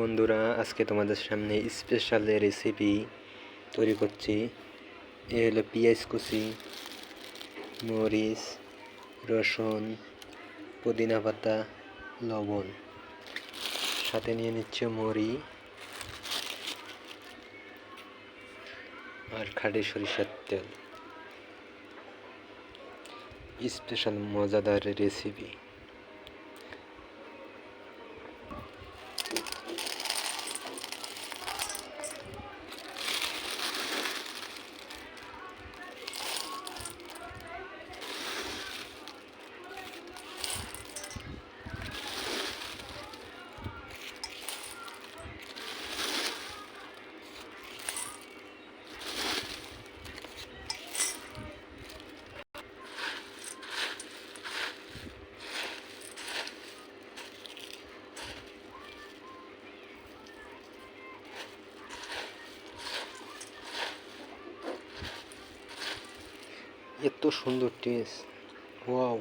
বন্ধুরা, আজকে তোমাদের সামনে স্পেশাল রেসিপি তৈরি করছি। এ হলো পেঁয়াজ কুচি, মরিচ, রসুন, পুদিনা পাতা, লবণ, সাথে নিয়ে নিচ্ছে মুড়ি আর খাঁটি সরিষার তেল। স্পেশাল মজাদার রেসিপি। এত সুন্দর টেস্ট, ওয়াও।